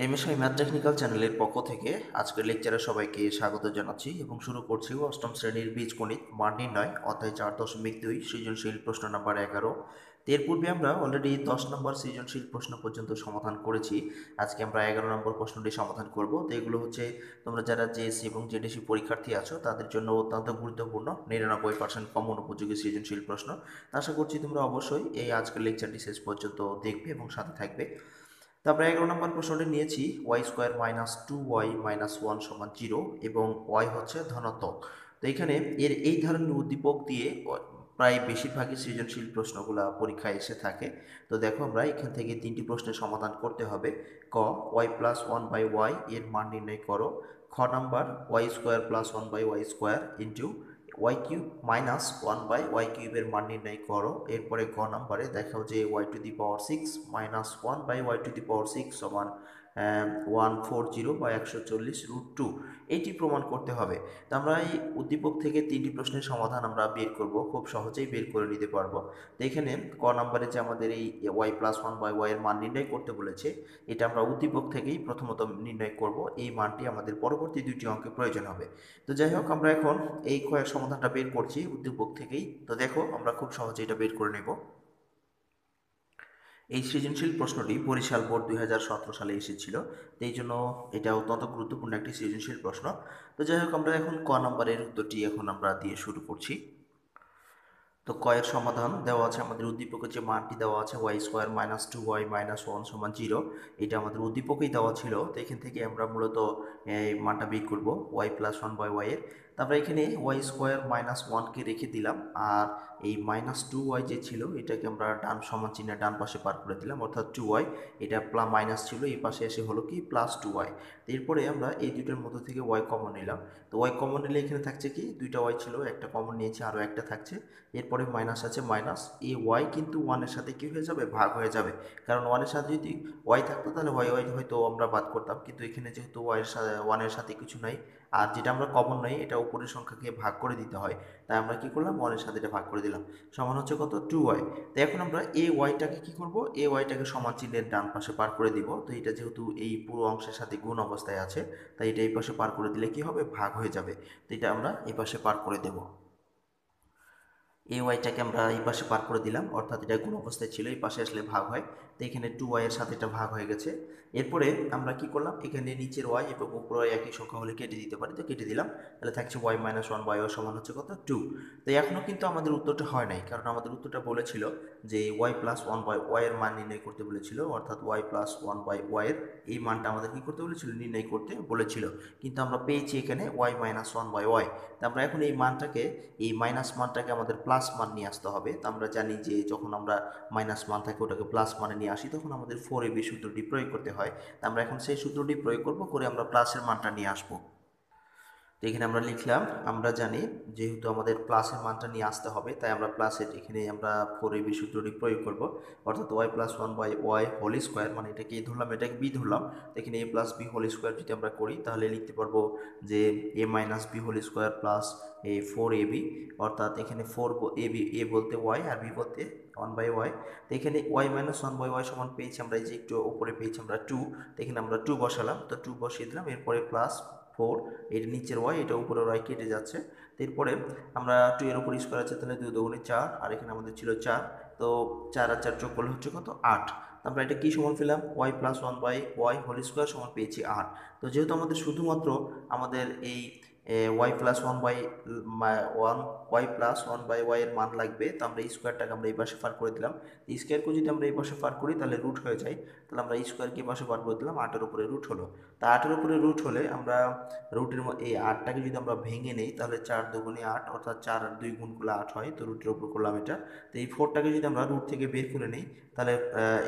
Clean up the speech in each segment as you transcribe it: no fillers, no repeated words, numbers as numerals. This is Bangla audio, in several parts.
এমএসআই ম্যাথ টেকনিক্যাল চ্যানেলের পক্ষ থেকে আজকের লেকচারে সবাইকে স্বাগত জানাচ্ছি এবং শুরু করছি অষ্টম শ্রেণীর বীজগণিত মান নির্ণয় অধ্যায় 4.2 সৃজনশীল প্রশ্ন নাম্বার 11। এর পূর্বে আমরা অলরেডি 10 নম্বর সৃজনশীল প্রশ্ন পর্যন্ত সমাধান করেছি। আজকে আমরা 11 নম্বর প্রশ্নটি সমাধান করব। তো এগুলো হচ্ছে তোমরা যারা জেএসসি এবং জেডিসি পরীক্ষার্থী আছো তাদের জন্য অত্যন্ত গুরুত্বপূর্ণ 99% কমন উপযোগী সৃজনশীল প্রশ্ন। আশা করছি তোমরা অবশ্যই এই আজকের লেকচারটি শেষ পর্যন্ত দেখবে এবং সাথে থাকবে। তারপরে 11 নম্বর প্রশ্নটি নিয়েছি Y square minus 2y minus 1 সমান 0 এবং ওয়াই হচ্ছে ধনাত্মক। তো এখানে এই ধরনের উদ্দীপক দিয়ে প্রায় বেশিরভাগই সৃজনশীল প্রশ্নগুলো পরীক্ষায় এসে থাকে। তো দেখো আমরা এখান থেকে 3টি প্রশ্নের সমাধান করতে হবে। ক ওয়াই প্লাস 1/y এর মান নির্ণয় করো। খ number y square plus 1/y square into y cube minus 1/y কিউবের মান নির্ণয় করো। এরপরে গ নাম্বারে দেখাও যে y⁶ মাইনাস 1/y⁶ সমান 140 বা 140√2 এইটি প্রমাণ করতে হবে। তো আমরা এই উদ্দীপক থেকে 3টি প্রশ্নের সমাধান আমরা বের করব, খুব সহজেই বের করে নিতে পারবো। তো এখানে ক নাম্বারে যে আমাদের এই y প্লাস 1/y এর মান নির্ণয় করতে বলেছে, এটা আমরা উদ্দীপক থেকেই প্রথমত নির্ণয় করব। এই মানটি আমাদের পরবর্তী দুইটি অঙ্কে প্রয়োজন হবে। তো যাই হোক, আমরা এখন এই কয়েক সমাধানটা বের করছি উদ্দীপক থেকেই। তো দেখো আমরা খুব সহজে এটা বের করে নেব। এই সৃজনশীল প্রশ্নটি বরিশাল বোর্ড 2017 সালে এসেছিল, এই জন্য এটা অত্যন্ত গুরুত্বপূর্ণ একটি সৃজনশীল প্রশ্ন। তো যাই হোক, আমরা এখন ক নম্বরের উত্তরটি এখন আমরা দিয়ে শুরু করছি। তো কয়ের সমাধান দেওয়া আছে, আমাদের উদ্দীপকের যে মানটি দেওয়া আছে y square minus 2y minus 1 সমান 0, এটা আমাদের উদ্দীপকেই দেওয়া ছিল। তো এখান থেকে আমরা মূলত এই মানটা বের করব ওয়াই প্লাস 1/y এর। তারপরে এখানে ওয়াই স্কোয়ার মাইনাস 1কে রেখে দিলাম, আর এই মাইনাস 2y যে ছিল এটাকে আমরা ডান সমান চিহ্নে ডান পাশে পার করে দিলাম, অর্থাৎ 2y এটা মাইনাস ছিল, এই পাশে এসে হলো কি প্লাস 2y। এরপরে আমরা এই দুটোর মধ্যে থেকে ওয়াই কমন নিলাম। তো ওয়াই কমন নিলে এখানে থাকছে কি, দুইটা ওয়াই ছিল, একটা কমন নিয়েছি, আরও একটা থাকছে। এরপরে মাইনাস আছে মাইনাস, এই ওয়াই কিন্তু ওয়ানের সাথে কি হয়ে যাবে, ভাগ হয়ে যাবে। কারণ ওয়ানের সাথে যদি ওয়াই থাকতো তাহলে ওয়াই ওয়াই হয়তো আমরা বাদ করতাম, কিন্তু এখানে যেহেতু ওয়াইয়ের সাথে ওয়ানের সাথে কিছু নাই, আর যেটা আমরা কমন নই এটা উপরের সংখ্যাকে ভাগ করে দিতে হয়, তাই আমরা কি করলাম ওয়ানের সাথে এটা ভাগ করে দিলাম। সমান হচ্ছে কত, 2y। তো এখন আমরা এই ওয়াইটাকে কি করব, এই ওয়াইটাকে সমান চিহ্নের ডান পাশে পার করে দিব। তো এটা যেহেতু এই পুরো অংশের সাথে গুণ অবস্থায় আছে, তাই এটা এই পাশে পার করে দিলে কি হবে, ভাগ হয়ে যাবে। তো এটা আমরা এই পাশে পার করে দেব। এই ওয়াইটাকে আমরা এই পাশে পার করে দিলাম, অর্থাৎ এটা গুণ অবস্থায় ছিল, এই পাশে আসলে ভাগ হয়। তো এখানে 2y এর সাথে এটা ভাগ হয়ে গেছে। এরপরে আমরা কি করলাম, এখানে নিচের y এবং উপর y একই সংখ্যা হলে কেটে দিতে পারি, তো কেটে দিলাম। তাহলে থাকছে y মাইনাস 1/y সমান হচ্ছে কত, 2। তো এখনও কিন্তু আমাদের উত্তরটা হয় নাই, কারণ আমাদের উত্তরটা বলেছিল যে y প্লাস 1/y এর মান নির্ণয় করতে বলেছিল, অর্থাৎ y প্লাস 1/y এর এই মানটা আমাদের কি করতে বলেছিল, নির্ণয় করতে বলেছিল। কিন্তু আমরা পেয়েছি এখানে y মাইনাস 1/y। তো আমরা এখন এই মানটাকে, এই মাইনাস মানটাকে আমাদের প্লাস মান নিয়ে আসতে হবে। তো আমরা জানি যে যখন আমরা মাইনাস মান থাকে ওটাকে প্লাস মানে নিয়ে আসি, তখন আমাদের 4ab সূত্রটি প্রয়োগ করতে হয়। তো আমরা এখন সেই সূত্রটি প্রয়োগ করব, করে আমরা প্লাসের মানটা নিয়ে আসবো। তো এখানে আমরা লিখলাম, আমরা জানি যেহেতু আমাদের প্লাসের মানটা নিয়ে আসতে হবে, তাই আমরা প্লাসের এখানে আমরা 4ab সূত্রটি প্রয়োগ করব, অর্থাৎ y plus 1/y whole square, মানে এটাকে এ ধরলাম এটাকে বি ধরলাম। তো এখানে a plus b whole square যদি আমরা করি তাহলে লিখতে পারবো যে a minus b whole square plus 4ab, অর্থাৎ এখানে 4ab, a বলতে y আর b বলতে 1/y। তো এখানে y মাইনাস 1/y সমান পেয়েছি আমরা, এই যে একটু উপরে পেয়েছি আমরা 2। তো এখানে আমরা 2 বসালাম, তো 2 বসিয়ে দিলাম, এরপরে প্লাস 4, এটা নিচের y, এটা উপরের y কেটে যাচ্ছে। এরপরে আমরা 2 এর উপর স্কোয়ার আছে, তাহলে 2 দুগুণে 4, আর এখানে আমাদের ছিল 4। তো 4 আর 4 যোগ করলে হচ্ছে কত, 8। আমরা এটা কি সমান পেলাম, y plus 1/y whole square সমান পেয়েছি 8। তো যেহেতু আমাদের শুধুমাত্র আমাদের এই y প্লাস 1/y এর মান লাগবে, তো আমরা এই স্কোয়ারটাকে আমরা এই পাশে পার করে দিলাম। স্কোয়ারকে যদি আমরা এই পাশে পার করি তাহলে রুট হয়ে যায়, তাহলে আমরা এই স্কোয়ারকে এই পাশে পার করে দিলাম, 8-এর উপরে রুট হলো। তা 8-এর উপরে রুট হলে আমরা রুটের এই 8টাকে যদি আমরা ভেঙে নেই তাহলে 4 দুগুণে 8, অর্থাৎ 4 আর 2 গুণ করলে 8 হয়। তো রুটের উপর করলাম এটা। তো এই 4টাকে যদি আমরা রুট থেকে বের করে নিই তাহলে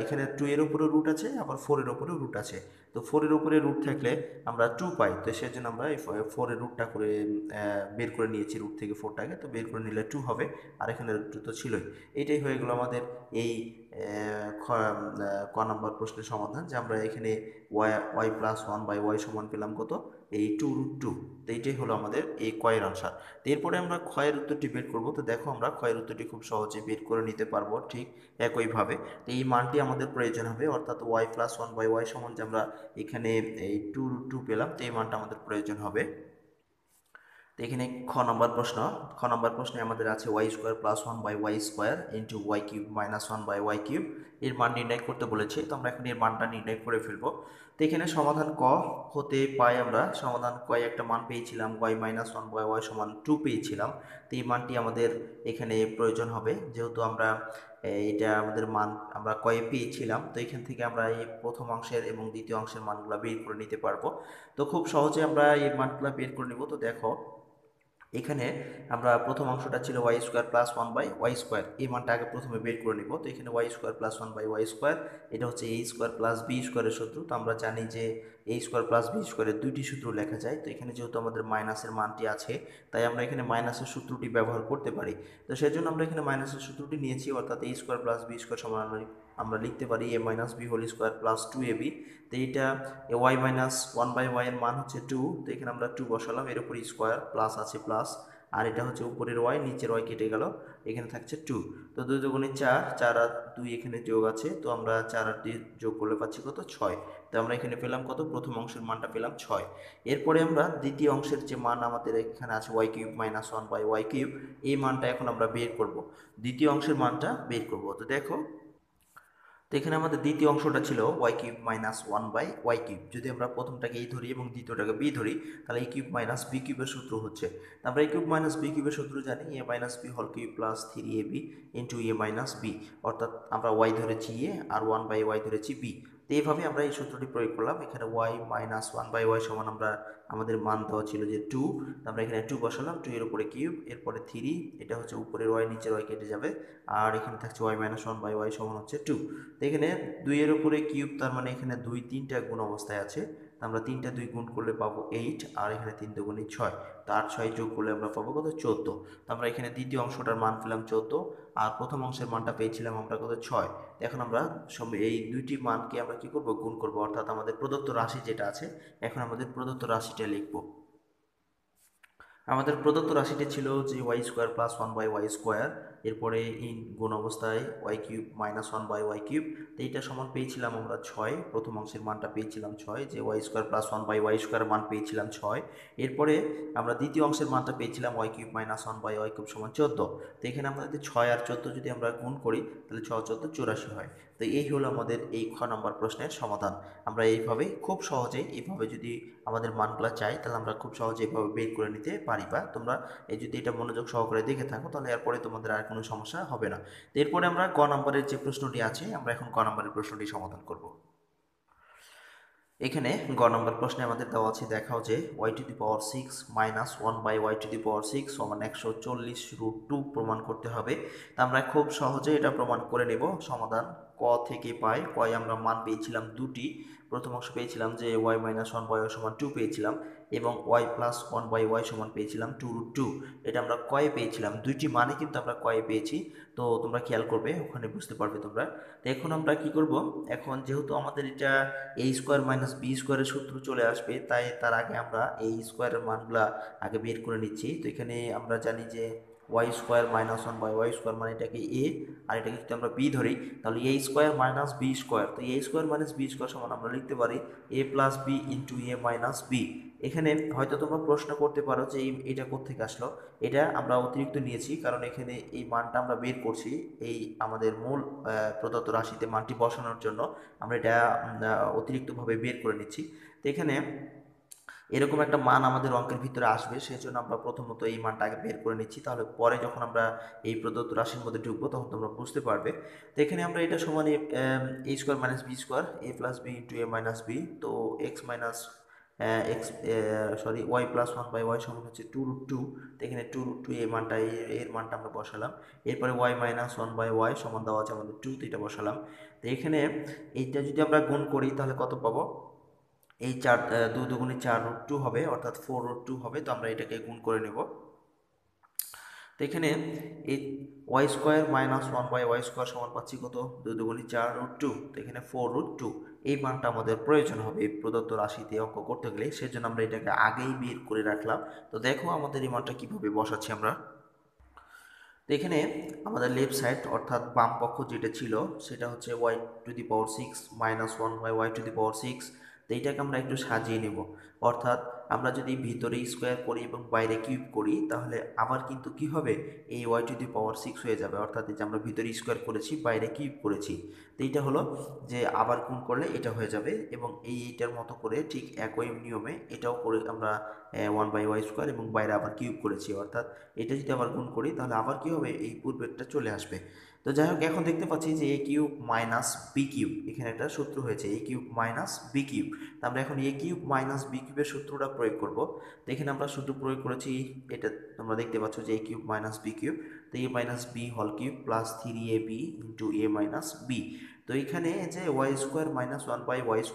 এখানে 2 এর উপরেও রুট আছে, আবার 4 এর উপরেও রুট আছে। তো 4 এর উপরে রুট থাকলে আমরা 2 পাই, তো সেজন্য আমরা এই 4 এর রুটটা করে বের করে নিয়েছি, রুট থেকে 4টাকে তো বের করে নিলে 2 হবে, আর এখানে 2 তো ছিলই। এটাই হয়ে গেল আমাদের এই ক নম্বর প্রশ্নের সমাধান, যে আমরা এখানে y plus one by y সমান পেলাম কত, এই 2√2। তো এইটাই হলো আমাদের এই কয়ের আনসার। তো এরপরে আমরা ক্ষয়ের উত্তরটি বের করব। তো দেখো আমরা ক্ষয়ের উত্তরটি খুব সহজে বের করে নিতে পারবো ঠিক একইভাবে। তো এই মানটি আমাদের প্রয়োজন হবে, অর্থাৎ y plus one by y সমান যে আমরা এখানে এই 2√2 পেলাম, তো এই মানটা আমাদের প্রয়োজন হবে। তো এখানে খ নম্বর প্রশ্নে আমাদের আছে y square plus one by y square into y cube minus one by y cube, এর মান নির্ণয় করতে বলেছে। তো আমরা এখন এর মানটা নির্ণয় করে ফেলবো। তো এখানে সমাধান ক হতে পাই আমরা সমাধান ক একটা মান পেয়েছিলাম, y minus one by y সমান 2 পেয়েছিলাম। তো এই মানটি আমাদের এখানে প্রয়োজন হবে, যেহেতু আমরা এটা আমাদের মান আমরা কয়ে পেয়েছিলাম। তো এখান থেকে আমরা এই প্রথম অংশের এবং দ্বিতীয় অংশের মানগুলো বের করে নিতে পারবো। তো খুব সহজে আমরা এই মানগুলো বের করে নেব। তো দেখো এখানে আমরা প্রথম অংশটা ছিল y square plus one by y square, এই মানটা আগে প্রথমে বের করে নিব। তো এখানে y square plus one by y square, এটা হচ্ছে এ স্কোয়ার প্লাস বি স্কোয়ারের সূত্র। তো আমরা জানি যে এ স্কোয়ার প্লাস বি স্কোয়ারের দুইটি সূত্র লেখা যায়। তো এখানে যেহেতু আমাদের মাইনাসের মানটি আছে, তাই আমরা এখানে মাইনাসের সূত্রটি ব্যবহার করতে পারি। তো সেই জন্য আমরা এখানে মাইনাসের সূত্রটি নিয়েছি, অর্থাৎ a square plus b square সমান আমরা লিখতে পারি a minus b whole square plus 2ab। তো এইটা y minus one by y এর মান হচ্ছে 2। তো এখানে আমরা 2 বসালাম, এর উপর স্কোয়ার প্লাস আছে প্লাস, আর এটা হচ্ছে উপরের ওয়াই, নিচের ওয়াই কেটে গেল, এখানে থাকছে 2। তো 2 দুগুণে 4, 4 আর 2 এখানে যোগ আছে। তো আমরা 4 আর 2 যোগ করলে পাচ্ছি কত, 6। তো আমরা এখানে পেলাম কত, প্রথম অংশের মানটা পেলাম 6। এরপরে আমরা দ্বিতীয় অংশের যে মান আমাদের এখানে আছে y cube minus one by y cube, এই মানটা এখন আমরা বের করব, দ্বিতীয় অংশের মানটা বের করব। তো দেখো, তো এখানে আমাদের দ্বিতীয় অংশটা ছিল y cube minus one by y cube. যদি আমরা প্রথমটাকে এই ধরি এবং দ্বিতীয়টাকে বি ধরি, তাহলে এ কিউব মাইনাস বি কিউবের সূত্র হচ্ছে, আমরা এ কিউব মাইনাস বি কিউবের সূত্র জানি, a minus b whole cube plus 3ab into a minus b, অর্থাৎ আমরা ওয়াই ধরেছি এ আর ওয়ান বাই ওয়াই ধরেছি বি। তো এইভাবে আমরা এই সূত্রটি প্রয়োগ করলাম। এখানে y minus one by y সমান আমরা আমাদের মান দেওয়া ছিল যে 2, আমরা এখানে 2 বসালাম, 2 এর উপরে কিউব, এরপরে 3, এটা হচ্ছে উপরের ওয়াই নিচের ওয়াই কেটে যাবে, আর এখানে থাকছে y minus one by y সমান হচ্ছে 2। তো এখানে 2 এর উপরে কিউব, তার মানে এখানে 2 3টা গুণ অবস্থায় আছে। আমরা 3টা 2 গুণ করলে পাবো 8, আর এখানে 3 দুগুণে 6। তো 8 6 যোগ করলে আমরা পাবো কত, 14। তো আমরা এখানে দ্বিতীয় অংশটার মান পেলাম 14, আর প্রথম অংশের মানটা পেয়েছিলাম আমরা কত, 6। এখন আমরা এই দুইটি মানকে আমরা কি করব, গুণ করব, অর্থাৎ আমাদের প্রদত্ত রাশি যেটা আছে, এখন আমাদের প্রদত্ত রাশিটা লিখব। আমাদের প্রদত্ত রাশিটি ছিল যে y square plus one by y square, এরপরে ইন গুণ অবস্থায় y cube minus one by y cube. তো এইটা সমান পেয়েছিলাম আমরা 6, প্রথম অংশের মানটা পেয়েছিলাম 6, যে y square plus one by y square মান পেয়েছিলাম 6। এরপরে আমরা দ্বিতীয় অংশের মানটা পেয়েছিলাম y cube minus one by y cube সমান 14। তো এখানে আমরা যদি 6 আর 14 যদি আমরা গুণ করি, তাহলে 6 14 84 হয়। তো এই হলো আমাদের এই খ নম্বর প্রশ্নের সমাধান। আমরা এইভাবে খুব সহজেই এইভাবে যদি আমাদের মানগুলো চাই, তাহলে আমরা খুব সহজে এভাবে বের করে নিতে পারি। বা তোমরা এই যদি এটা মনোযোগ সহকারে দেখে থাকো, তাহলে এরপরে তোমাদের আর কোনো সমস্যা হবে না। তো এরপরে আমরা ক নম্বরের যে প্রশ্নটি আছে, আমরা এখন ক নম্বরের প্রশ্নটি সমাধান করব। এখানে গ নম্বর প্রশ্নে আমাদের দেওয়া আছে, দেখাও যে y to the power 6 minus one by y to the power 6 সমান 140√2 প্রমাণ করতে হবে। তা আমরা খুব সহজে এটা প্রমাণ করে নেব। সমাধান ক থেকে পাই। কয় আমরা মান পেয়েছিলাম দুটি, প্রথম অংশ পেয়েছিলাম যে y minus one by y সমান 2 পেয়েছিলাম, এবং y plus one by y সমান পেয়েছিলাম 2√2। এটা আমরা কয়ে পেয়েছিলাম, দুইটি মানে কিন্তু আমরা কয়ে পেয়েছি। তো তোমরা খেয়াল করবে, ওখানে বুঝতে পারবে তোমরা। তো এখন আমরা কি করব, এখন যেহেতু আমাদের এটা এ স্কোয়ার মাইনাস বি স্কোয়ারের সূত্র চলে আসবে, তাই তার আগে আমরা এই স্কোয়ারের মানগুলা আগে বের করে নিচ্ছি। তো এখানে আমরা জানি যে y square minus one by y square মানে এটাকে এ, আর এটাকে যদি আমরা বি ধরি, তাহলে এ স্কোয়ার মাইনাস বি স্কোয়ার। তো এ স্কোয়ার মাইনাস বি স্কোয়ার সমান আমরা লিখতে পারি এ plus b into a minus B. এখানে হয়তো তোমরা প্রশ্ন করতে পারো যে এটা কোত্থেকে আসলো। এটা আমরা অতিরিক্ত নিয়েছি, কারণ এখানে এই মানটা আমরা বের করছি এই আমাদের মূল প্রদত্ত রাশিতে মানটি বসানোর জন্য। আমরা এটা অতিরিক্তভাবে বের করে নিচ্ছি। তো এখানে এরকম একটা মান আমাদের অঙ্কের ভিতরে আসবে, সেই জন্য আমরা প্রথমত এই মানটা আগে বের করে নিচ্ছি, তাহলে পরে যখন আমরা এই প্রদত্ত রাশির মধ্যে ঢুকবো তখন তোমরা বুঝতে পারবে। তো এখানে আমরা এটা সমান a square minus b square, a plus b into a minus b. তো x minus x y plus one by y সমান হচ্ছে 2√2। তো এখানে 2√2 এই মানটা এর মানটা আমরা বসালাম। এরপরে y minus one by y সমান দেওয়া আছে আমাদের 2, তো এটা বসালাম। তো এখানে এইটা যদি আমরা গুণ করি, তাহলে কত পাবো, এই 4 2 দুগুণে 4√2 হবে, অর্থাৎ 4√2 হবে। তো আমরা এটাকে গুণ করে নেব। তো এখানে এই y square minus one by y square সমান পাচ্ছি কত, 2 × 4 √2। তো এখানে 4 √2 এই মানটা আমাদের প্রয়োজন হবে এই প্রদত্ত রাশিতে অঙ্ক করতে গেলে, সেজন্য আমরা এটাকে আগেই বের করে রাখলাম। তো দেখো আমাদের এই মানটা কীভাবে বসাচ্ছি আমরা। তো এখানে আমাদের লেফট সাইড অর্থাৎ বাম পক্ষ যেটা ছিল সেটা হচ্ছে y⁶ minus one by y⁶। তো এইটাকে আমরা একটু সাজিয়ে নেব, অর্থাৎ আমরা যদি ভিতরে স্কোয়ার করি এবং বাইরে কিউব করি তাহলে আবার কিন্তু কি হবে, এই y⁶ হয়ে যাবে, অর্থাৎ এই যে আমরা ভিতরে স্কোয়ার করেছি বাইরে কিউব করেছি। তো এইটা হলো যে আবার গুণ করলে এটা হয়ে যাবে, এবং এইটার মতো করে ঠিক একই নিয়মে এটাও করে আমরা 1/y² এবং বাইরে আবার কিউব করেছি, অর্থাৎ এটা যদি আবার গুণ করি তাহলে আবার কি হবে, এই পূর্বেরটা চলে আসবে। তো যাই হোক, এখন দেখতে পাচ্ছি যে a³ মাইনাস b³ এখানে একটা সূত্র হয়েছে, a³ মাইনাস b³। তো আমরা এখন a³ মাইনাস b³ এর সূত্রটা প্রয়োগ করব। তো এখানে আমরা সূত্র প্রয়োগ করেছি, এটা তোমরা দেখতে পাচ্ছ যে a³ মাইনাস b³ তো a minus b whole cube plus 3ab into a minus b। তো এখানে যে y² minus one by y²,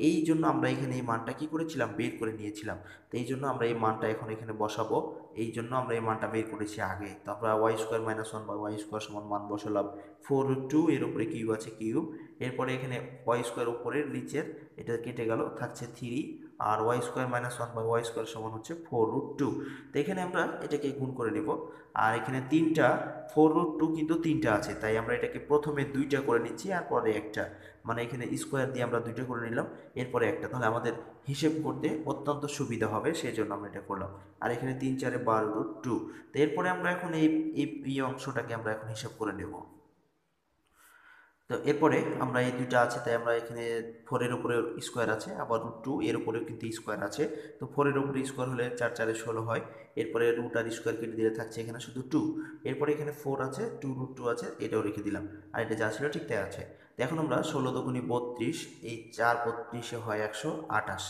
এই জন্য আমরা এখানে এই মানটা কি করেছিলাম, বের করে নিয়েছিলাম। তো এই জন্য আমরা এই মানটা এখন এখানে বসাবো, এই জন্য আমরা এই মানটা বের করেছি আগে। তো আমরা y² minus one by y² সমান মান বসালাম 4√2, এর উপরে কিউব আছে কিউব, এরপরে এখানে y² উপরের নিচের এটা কেটে গেল, থাকছে 3, আর y² minus one by y² সমান হচ্ছে 4√2। তো এখানে আমরা এটাকে গুণ করে নেব, আর এখানে তিনটা 4√2 কিন্তু তিনটা আছে, তাই আমরা এটাকে প্রথমে দুইটা করে নিচ্ছি আর পরে একটা, মানে এখানে স্কোয়ার দিয়ে আমরা দুইটা করে নিলাম এরপরে একটা, তাহলে আমাদের হিসেব করতে অত্যন্ত সুবিধা হবে, সেই জন্য আমরা এটা করলাম। আর এখানে 3×4 = 12√2। তো এরপরে আমরা এখন এই অংশটাকে আমরা এখন হিসাব করে নেব। তো এরপরে আমরা এই দুইটা আছে তাই আমরা এখানে 4-এর উপরে স্কোয়ার আছে, আবার √2 এর উপরেও কিন্তু স্কোয়ার আছে। তো 4-এর উপরে স্কোয়ার হলে 4×4 = 16 হয়, এরপরে রুট আর স্কোয়ার কেটে দিলে থাকছে এখানে শুধু 2। এরপরে এখানে 4 আছে, 2√2 আছে, এটাও রেখে দিলাম, আর এটা যা ছিল ঠিক তাই আছে। তো এখন আমরা 16×2 = 32, এই 4×32 হয় 128।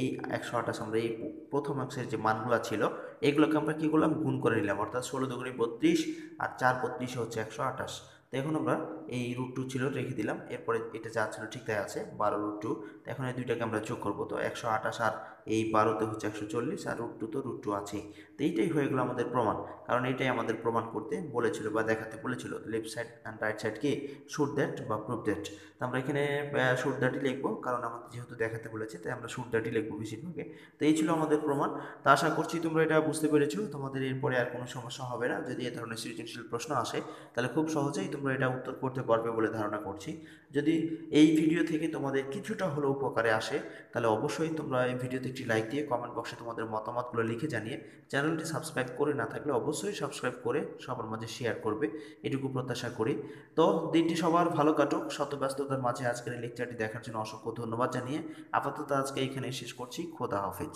এই 128 আমরা এই প্রথম অংশের যে মানগুলো ছিল এগুলোকে আমরা কী করলাম, গুণ করে নিলাম, অর্থাৎ 16×32 আর 4×32 হচ্ছে 128। তো এখন আমরা এই √2 ছিল রেখে দিলাম, এরপরে এটা যা ছিল ঠিক তাই আছে 12√2। তো এখন এই দুইটাকে আমরা যোগ করবো, তো 128 আর এই 12তে হচ্ছে 140, আর √2 তো √2 আছেই। তো এইটাই হয়ে গেলো আমাদের প্রমাণ, কারণ এটাই আমাদের প্রমাণ করতে বলেছিল বা দেখাতে বলেছিল, লেফট সাইড অ্যান্ড রাইট সাইডকে শুড দ্যাট বা প্রুভ দ্যাট। তো আমরা এখানে শুড দ্যাটই লিখবো, কারণ আমাদের যেহেতু দেখাতে বলেছে তাই আমরা শুড দ্যাটই লিখবো বেশিরভাগে। তো এই ছিল আমাদের প্রমাণ। তো আশা করছি তোমরা এটা বুঝতে পেরেছো, তোমাদের এরপরে আর কোনো সমস্যা হবে না। যদি এ ধরনের সৃজনশীল প্রশ্ন আসে তাহলে খুব সহজেই তোমরা এটা উত্তর করতে পারবে বলে ধারণা করছি। যদি এই ভিডিও থেকে তোমাদের কিছুটা হলেও উপকারে আসে তাহলে অবশ্যই তোমরা এই ভিডিওতে একটি লাইক দিয়ে কমেন্ট বক্সে তোমাদের মতামতগুলো লিখে জানিয়ে চ্যানেলটি সাবস্ক্রাইব করে না থাকলে অবশ্যই সাবস্ক্রাইব করে সবার মাঝে শেয়ার করবে, এটুকু প্রত্যাশা করি। তো দিনটি সবার ভালো কাটুক, শত ব্যস্ততার মাঝে আজকের এই লেকচারটি দেখার জন্য অসংখ্য ধন্যবাদ জানিয়ে আপাতত আজকে এখানে শেষ করছি। খোদা হাফেজ।